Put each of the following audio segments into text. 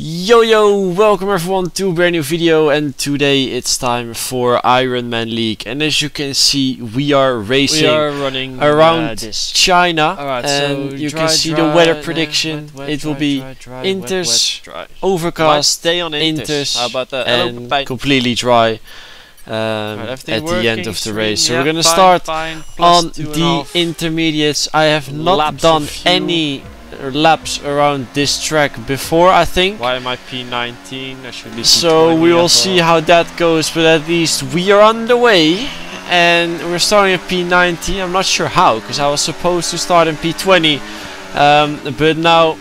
Yo, welcome everyone to a brand new video, and today it's time for Ironman League. And as you can see, we are racing running around China. Alright, and so you dry, can see dry, the weather prediction. wet, it will dry, be dry, inters, wet, dry. overcast, Stay on inters, How about that? and completely dry at the end of the race. So we're gonna start on the intermediates. I have not done any laps around this track before, I think. Why am I P19? I should be P20. So we will see how that goes, but at least we are on the way. And we're starting at P19. I'm not sure how, because I was supposed to start in P20. But now,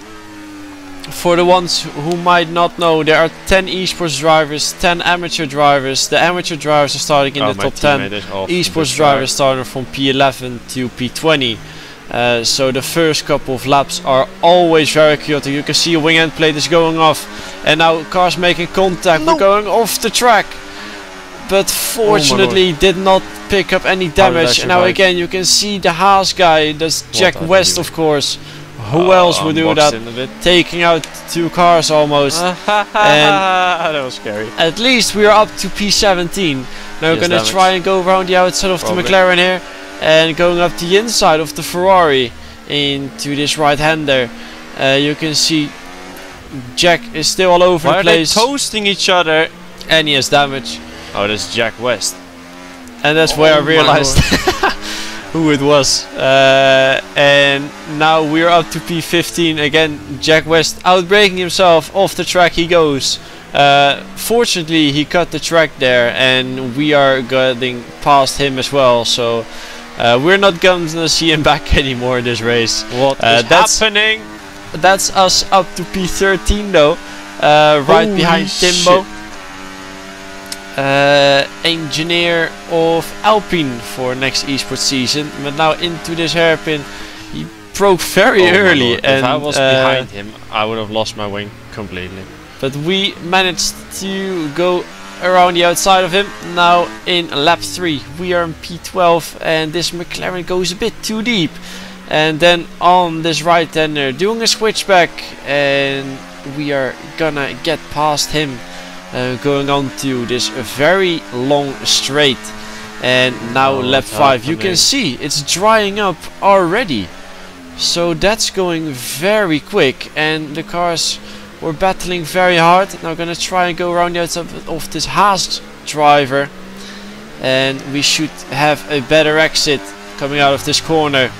for the ones who might not know, there are 10 esports drivers, 10 amateur drivers. The amateur drivers are starting in the top 10. Esports drivers starting from P11 to P20. So the first couple of laps are always very chaotic. You can see a wing end plate is going off, and now cars making contact. We're going off the track, but fortunately did not pick up any damage. And now again you can see the Haas guy, that's Jack West, of course. Who else would do that? Taking out two cars almost. And that was scary. At least we are up to P17. Now we're gonna try and go around the outside of the McLaren here, and going up the inside of the Ferrari into this right-hander. You can see Jack is still all over the place. Why are they toasting each other? And he has damage. Oh, that's Jack West. And that's where I realized who it was. And now we're up to P15 again. Jack West outbraking himself. Off the track he goes. Fortunately he cut the track there, and we are getting past him as well. So we're not gonna see him back anymore in this race. What is happening? That's us up to P13 though. Right behind Timbo. Engineer of Alpine for next esports season. But now into this hairpin. He broke very early. And if I was behind him, I would have lost my wing completely. But we managed to go around the outside of him. Now in lap 3 we are in P12, and this McLaren goes a bit too deep. And then on this right-hander doing a switchback, and we are gonna get past him, going on to this very long straight. And now lap 5, you can see it's drying up already. So that's going very quick, and the cars were battling very hard. Now gonna try and go around the outside of this Haas driver, and we should have a better exit coming out of this corner.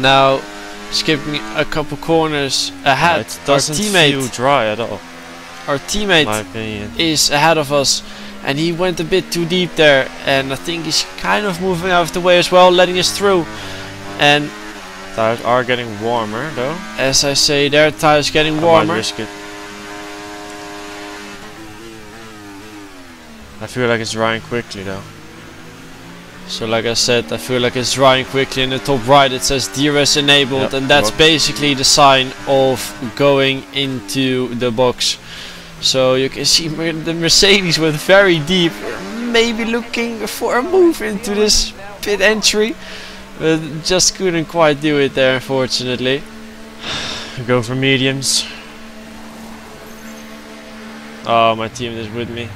Now skipping a couple corners ahead. It doesn't feel dry at all. Our teammate is ahead of us, and he went a bit too deep there, and I think he's kind of moving out of the way as well, letting us through. And tires are getting warmer though. As I say, their tires getting warmer. I feel like it's drying quickly though. So like I said, I feel like it's drying quickly. In the top right it says DRS enabled, and that's basically the sign of going into the box. So you can see the Mercedes went very deep, maybe looking for a move into this pit entry, but just couldn't quite do it there, unfortunately. Go for mediums. Oh, my team is with me.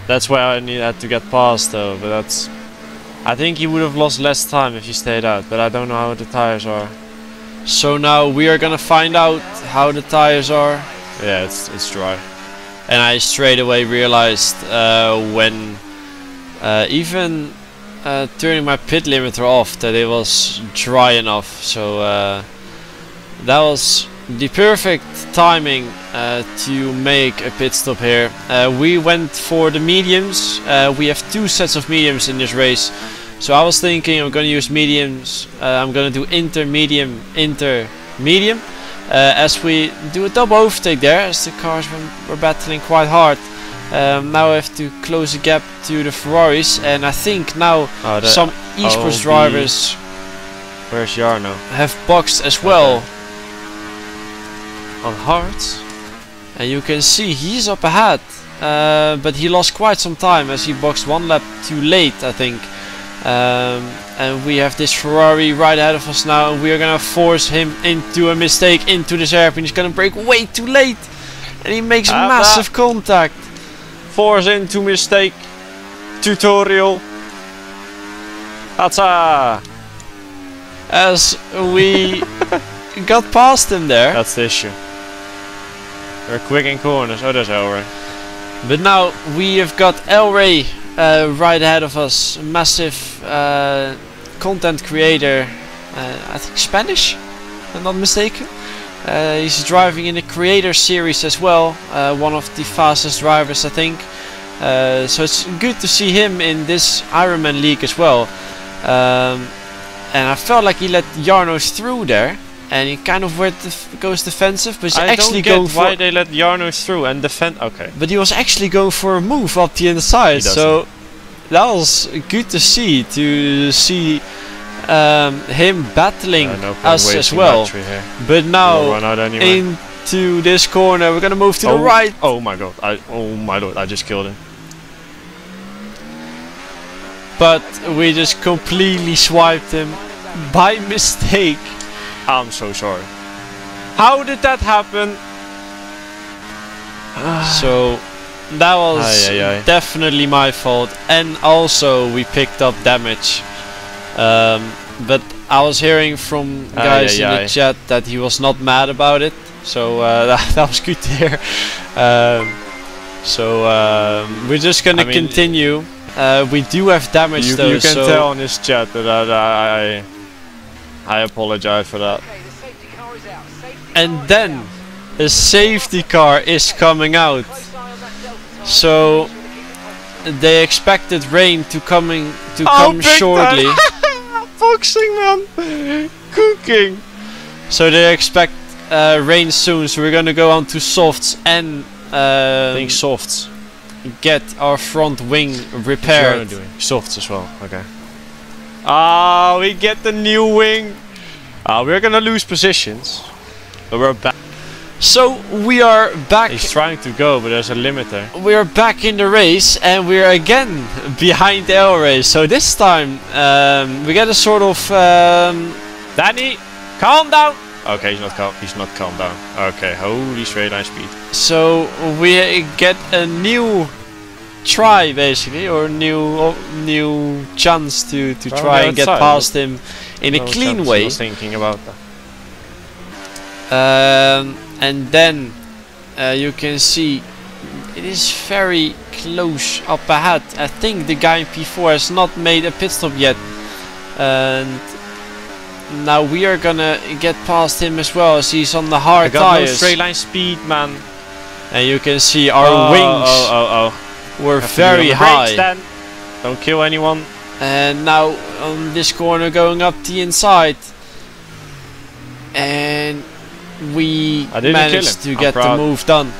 That's why I had to get past though, but that's... I think he would have lost less time if he stayed out, but I don't know how the tires are. So now we are gonna find out how the tires are. Yeah, it's dry. And I straight away realized when even turning my pit limiter off that it was dry enough. So that was the perfect timing to make a pit stop here. We went for the mediums. We have 2 sets of mediums in this race. So I was thinking I'm gonna use mediums. I'm gonna do intermedium, intermedium. As we do a double overtake there, as the cars were battling quite hard. Now I have to close the gap to the Ferraris, and I think now some esports drivers where's Jarno? Have boxed as well. On hards. And you can see he's up ahead, but he lost quite some time as he boxed 1 lap too late, I think. And we have this Ferrari right ahead of us now, and we are gonna force him into a mistake into this hairpin. He's gonna brake way too late, and he makes massive contact. Force into mistake. Tutorial. Hatsa! As we got past him there. That's the issue. We're quick in corners. Oh, there's Elray. But now we have got Elray right ahead of us. A massive content creator. I think Spanish, if I'm not mistaken. He's driving in the creator series as well. One of the fastest drivers, I think. So it's good to see him in this Ironman league as well. And I felt like he let Jarno through there, and he kind of goes defensive, but he's actually going for... why they let Jarno through and defend. Okay. But he was actually going for a move up the inside, so that was good to see. Him battling us as well. But now into this corner, we're gonna move to the right. Oh my god! Oh my lord! I just killed him. But we just completely swiped him by mistake. I'm so sorry. How did that happen? So that was definitely my fault, and also we picked up damage. But I was hearing from guys in the chat that he was not mad about it, so that was good to hear. We're just gonna continue. We do have damage though. You can tell on his chat that I apologize for that. And then a safety car is coming out. So they expected rain to come shortly. Boxing man, cooking. So they expect rain soon. So we're gonna go on to softs and I think softs. Get our front wing repaired. Softs as well. Okay. We get the new wing. We're gonna lose positions, but we're back. So we are back. He's trying to go, but there's a limiter. We are back in the race, and we're again behind Elray. So this time we get a sort of Danny, calm down. Okay, he's not calm down. Okay, holy straight line speed. So we get a new try basically, or new chance to try and get past him in a clean way. I was thinking about that. And then you can see it is very close up ahead. I think the guy in P4 has not made a pit stop yet, and now we are gonna get past him as well, as he's on the hard tires. No straight line speed, man. And you can see our wings were very high. Then. Don't kill anyone. And now on this corner going up the inside, and we managed to get the move done.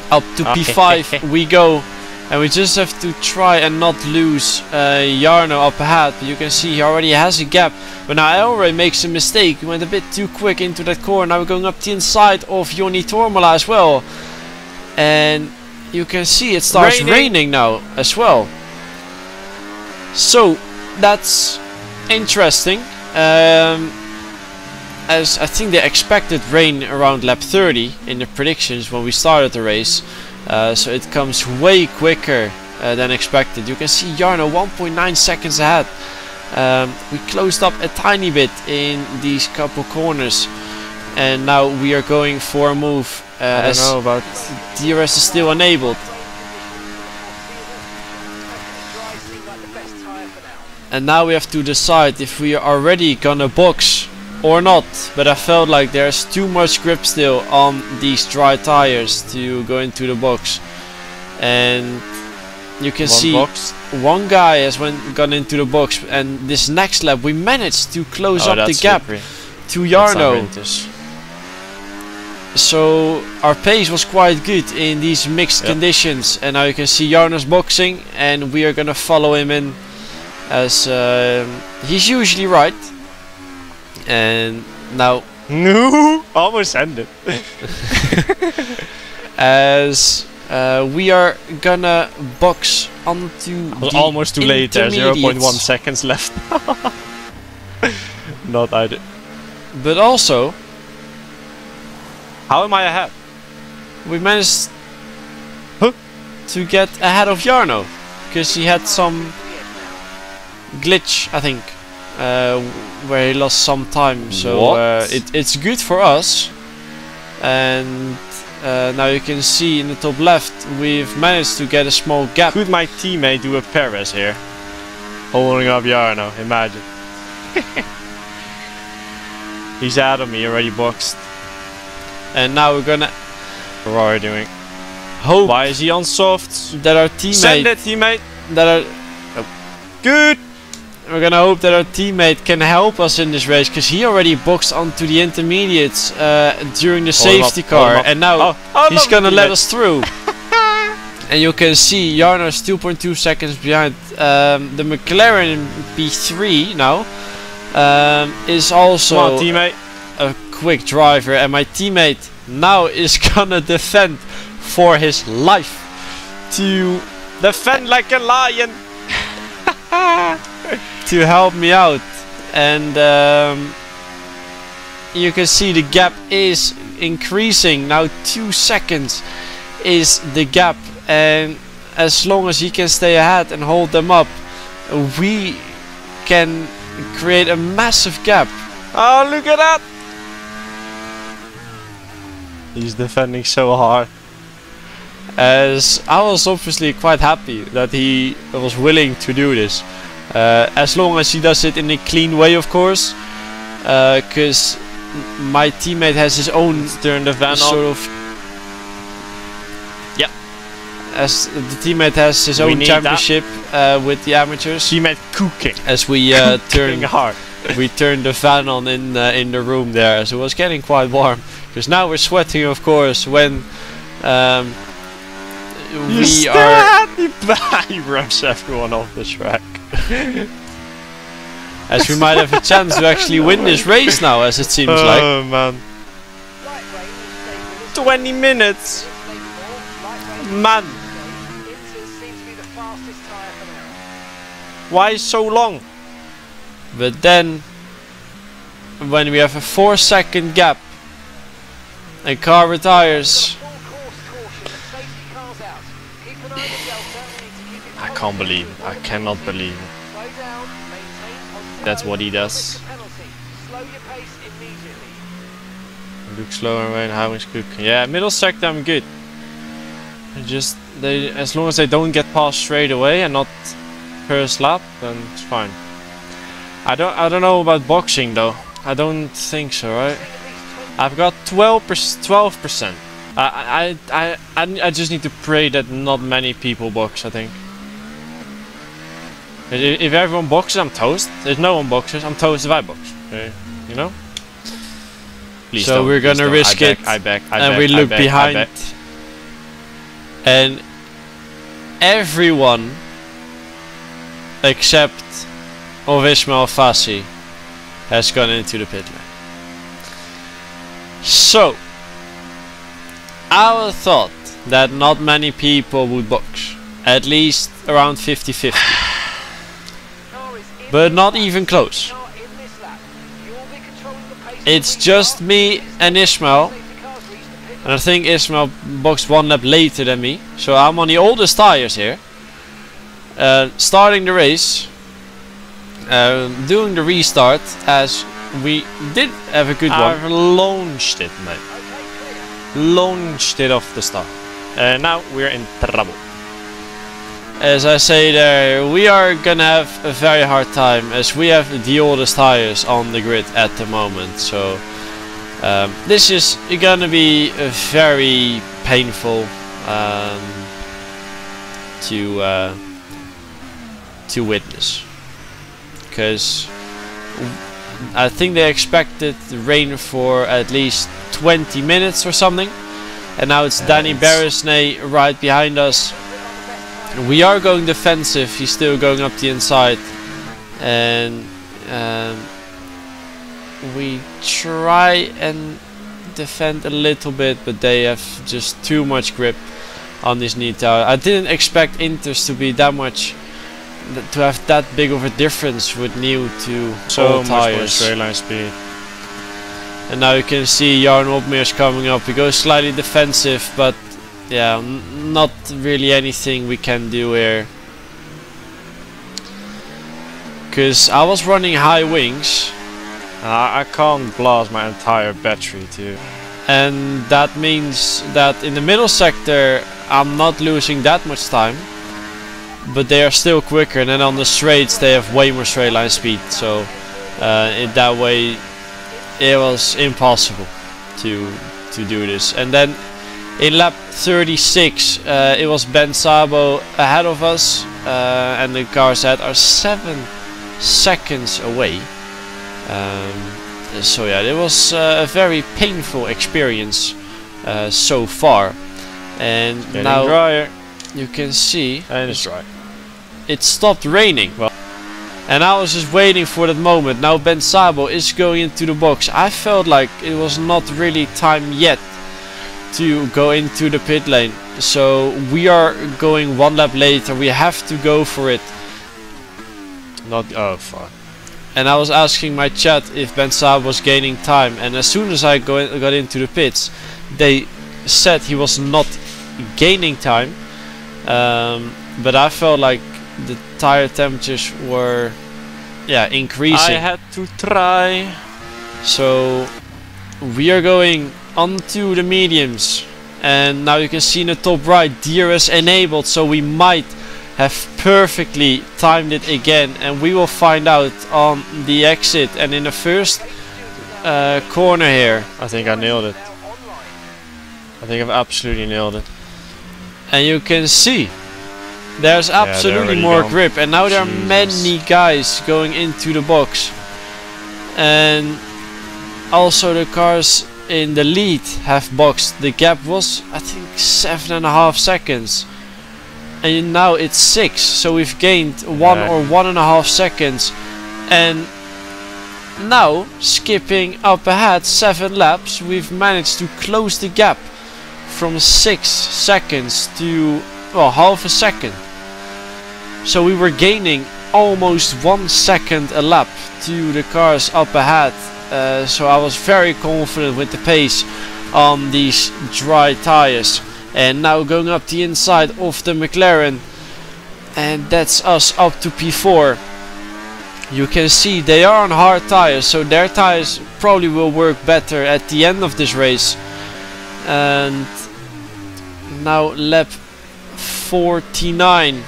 Up to P5 we go, and we just have to try and not lose Jarno up ahead. But you can see he already has a gap. But now Elray makes a mistake. He went a bit too quick into that corner. Now we're going up the inside of Joni Tormola as well. And you can see it starts raining now as well. So that's interesting. As I think they expected rain around lap 30 in the predictions when we started the race. So it comes way quicker than expected. You can see Jarno 1.9 seconds ahead. We closed up a tiny bit in these couple corners, and now we are going for a move as DRS is still enabled. And now we have to decide if we are already gonna box or not, but I felt like there's too much grip still on these dry tires to go into the box. And you can see one guy has gone into the box, and this next lap we managed to close up the gap to Jarno. So our pace was quite good in these mixed conditions, and now you can see Jarno's boxing, and we are gonna follow him in, as he's usually right. And now no, almost ended. As we are gonna box onto I was the almost too late there, 0.1 intermediates. seconds left. Not ideal. But also, How am I ahead? we managed to get ahead of Jarno, because he had some glitch, I think, where he lost some time. So it's good for us. And now you can see in the top left, we've managed to get a small gap. Could my teammate do a Perez here? Holding up Jarno, imagine. He's out of me, already boxed. And now we're gonna What are we doing? hope Why is he on soft? that our Send teammate it, teammate. Good. We're gonna hope that our teammate can help us in this race, because he already boxed onto the intermediates during the safety car, and now he's gonna let us through. And you can see Jarno's 2.2 seconds behind. The McLaren P3 now is also Come on, teammate. a quick driver, and my teammate now is gonna defend for his life to Defend like a lion. to help me out. And you can see the gap is increasing now. 2 seconds is the gap, and as long as he can stay ahead and hold them up, we can create a massive gap. Oh, look at that! He's defending so hard. As I was obviously quite happy that he was willing to do this, as long as he does it in a clean way, of course, because my teammate has his own Turn the van sort on. of. Yeah, as the teammate has his own need championship with the amateurs. Teammate cooking. As we Turning hard. we turned the fan on in the room there, so it was getting quite warm. Because now we're sweating, of course, when we are. He rubs everyone off the track. As we might have a chance to actually win this race now, as it seems like. Oh man. 20 minutes. Man. Why so long? But then, when we have a 4-second gap, a car retires. I can't believe it. I cannot believe it. That's what he does. Look slower when how is cooking. Yeah, middle sector I'm good. Just as long as they don't get past straight away and not first lap, then it's fine. I don't know about boxing though. I don't think so, right? I've got 12%. I just need to pray that not many people box, I think. If everyone boxes, I'm toast. If no one boxes, I'm toast if I box. Okay, you know? Please so don't, we're gonna risk it, and we look behind, and everyone except of Ismail Fassi has gone into the pit lane. So I would have thought that not many people would box, at least around 50-50, but not even close. It's just me and Ismail, and I think Ismail boxed 1 lap later than me, so I'm on the oldest tires here, starting the race, doing the restart, as we did have a good one. I've launched it, mate. Launched it off the start. Now we're in trouble. As I say there, we are gonna have a very hard time, as we have the oldest tires on the grid at the moment. So this is gonna be very painful to witness, because I think they expected the rain for at least 20 minutes or something, and now it's Danny Beresnay right behind us. We are going defensive, he's still going up the inside, and we try and defend a little bit, but they have just too much grip, on this new tire. I didn't expect inters to be that much, to have that big of a difference with new to So old much more tires. straight line speed. And now you can see Jarno Opmeer's coming up. He goes slightly defensive, but yeah, not really anything we can do here. Because I was running high wings. I can't blast my entire battery too. And that means that in the middle sector I'm not losing that much time. But they are still quicker, and then on the straights they have way more straight line speed. So in that way it was impossible to do this. And then in lap 36 it was Ben Sabo ahead of us, and the cars ahead are 7 seconds away. So yeah, it was a very painful experience so far. And Getting now drier. you can see And it's dry. it stopped raining. Well, and I was just waiting for that moment. Now Ben Sabo is going into the box. I felt like it was not really time yet to go into the pit lane. So we are going 1 lap later. We have to go for it. Not, oh fuck. And I was asking my chat if Ben Saab was gaining time, and as soon as I got into the pits, they said he was not gaining time. But I felt like the tire temperatures were, yeah, increasing. I had to try. So we are going onto the mediums, and now you can see in the top right, DRS enabled, so we might have perfectly timed it again, and we will find out on the exit. And in the first corner here, I think I nailed it. I think I've absolutely nailed it. and you can see there's absolutely already more gone. grip, and now there are Jesus. many guys going into the box, and also the cars in the lead have boxed. The gap was, I think, 7.5 seconds. And now it's 6, so we've gained 1 or 1.5 seconds. And now, skipping up ahead 7 laps, we've managed to close the gap from 6 seconds to, well, half a second. So we were gaining almost 1 second a lap to the cars up ahead. So I was very confident with the pace on these dry tires. And now going up the inside of the McLaren, and that's us up to P4. You can see they are on hard tires, so their tires probably will work better at the end of this race. And now lap 49,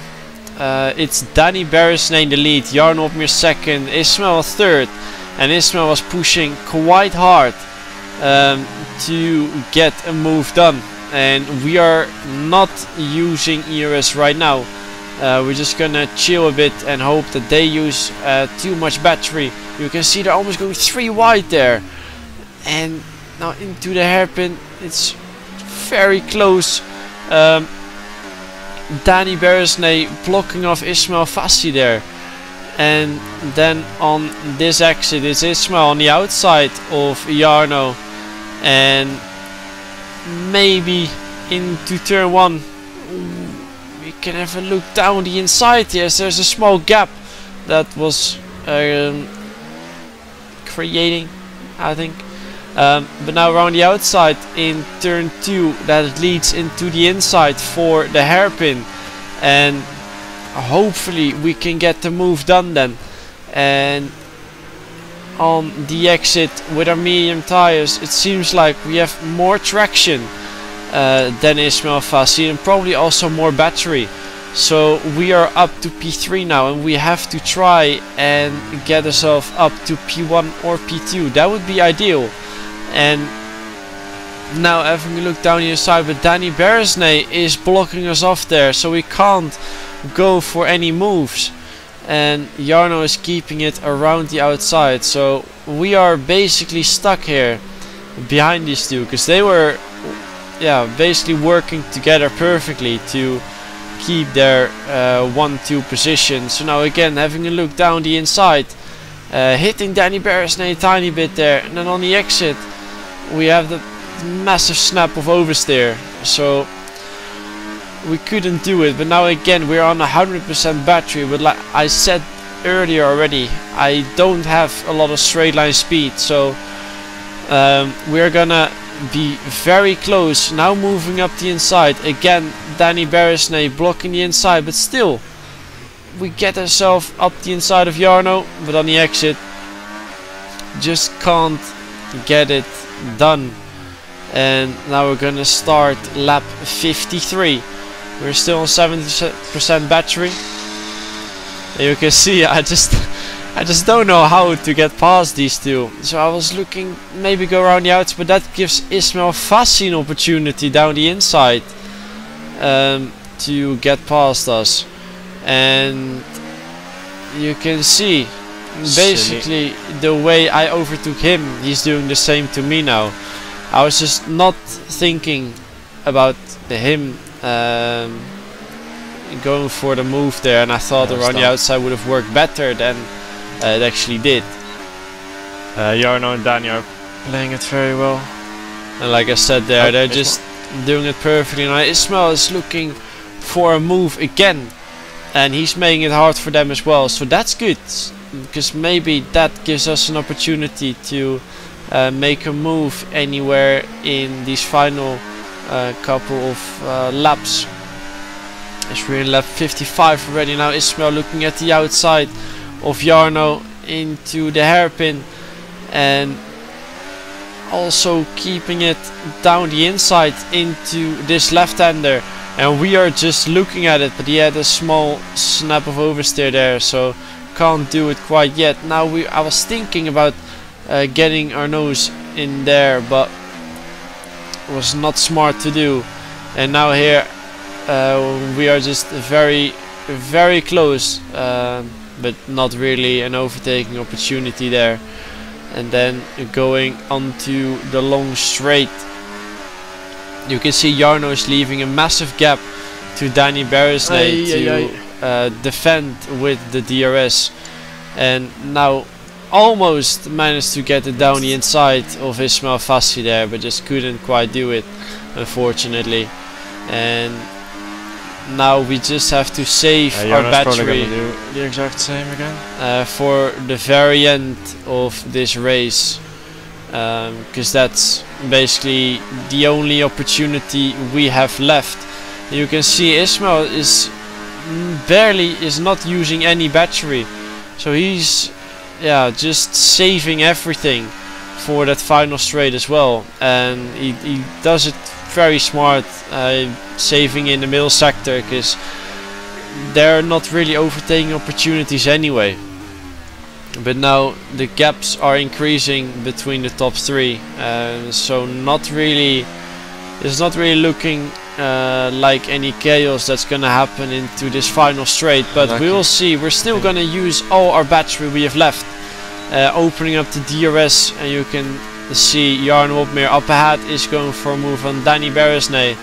it's Danny Beresnay in the lead, Jarno Opmeer second, Ismail third, and Ismail was pushing quite hard to get a move done. And we are not using ERS right now. We're just gonna chill a bit and hope that they use too much battery. You can see they're almost going 3 wide there. And now into the hairpin, it's very close. Danny Beresnay blocking off Ismail Fassi there. And then on this exit is Ismail on the outside of Jarno. And maybe into turn 1 we can have a look down the inside. Yes, there's a small gap that was creating, I think, but now we're on the outside in turn 2 that leads into the inside for the hairpin, and hopefully we can get the move done then. And on the exit with our medium tires, it seems like we have more traction than Ismail Fassi, and probably also more battery. So we are up to P3 now, and we have to try and get ourselves up to P1 or P2. That would be ideal. And now having a look down the side, but Danny Beresnay is blocking us off there, so we can't go for any moves. And Jarno is keeping it around the outside, so we are basically stuck here behind these two, because they were, yeah, basically working together perfectly to keep their 1-2 position. So now again having a look down the inside, hitting Danny Beresnay a tiny bit there, and then on the exit we have the massive snap of oversteer. So we couldn't do it. But now again we're on 100% battery. But like I said earlier already, I don't have a lot of straight line speed, so we're gonna be very close. Now moving up the inside again. Danny Beresnay blocking the inside, but still we get ourselves up the inside of Jarno, but on the exit just can't get it done. And now we're gonna start lap 53. We're still on 70% battery. And you can see I just don't know how to get past these two. So I was looking maybe go around the outside, but that gives Ismail Fassi an opportunity down the inside to get past us. And you can see basically the way I overtook him, he's doing the same to me now. I was just not thinking about him going for the move there, and I thought around the outside would have worked better than it actually did. Jarno and Danny are playing it very well, and like I said there, they're just doing it perfectly. Now Ismail is looking for a move again, and he's making it hard for them as well, so that's good, because maybe that gives us an opportunity to make a move anywhere in these final couple of laps. As we're in lap 55 already now, Ismail looking at the outside of Jarno into the hairpin, and also keeping it down the inside into this left-hander. And we are just looking at it, but he had a small snap of oversteer there, so can't do it quite yet. Now I was thinking about getting our nose in there, but it was not smart to do. And now here we are just very close, but not really an overtaking opportunity there. And then going onto the long straight, you can see Jarno is leaving a massive gap to Danny Beresnay to defend with the DRS, and now almost managed to get it down the inside of Ismail Fassi there, but just couldn't quite do it, unfortunately. And now we just have to save our battery do the exact same again for the very end of this race, because that's basically the only opportunity we have left. You can see Ismail is not using any battery, so he's just saving everything for that final straight as well, and he does it very smart, saving in the middle sector, because there are not really overtaking opportunities anyway. But now the gaps are increasing between the top three, so it's not really looking like any chaos that's gonna happen into this final straight. But we will see. We're still gonna use all our battery we have left, opening up the DRS, and you can see Jarno Opmeer up ahead is going for a move on Danny Beresnay,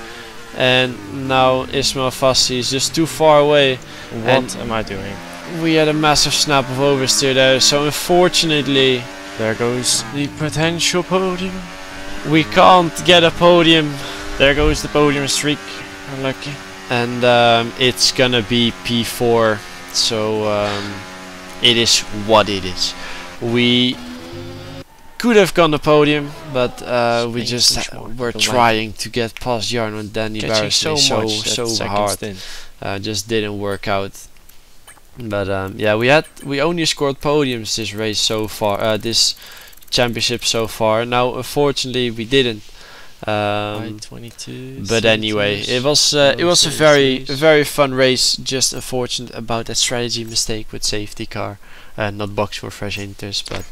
and now Ismail Fassi is just too far away. What am I doing? We had a massive snap of oversteer there, so unfortunately there goes the potential podium. We can't get a podium. There goes the podium streak. Unlucky. And it's gonna be P4, so it is what it is. We could have gone the podium, but we just were trying to get past Jarno and Danny Beresnay so hard. Just didn't work out. But yeah, we only scored podiums this race so far, this championship so far. Now unfortunately we didn't. 22, but anyway, it was a very fun race. Just unfortunate about that strategy mistake with safety car, not box for fresh inters, but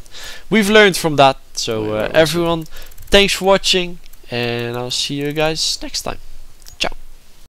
we've learned from that. So everyone, thanks for watching, and I'll see you guys next time.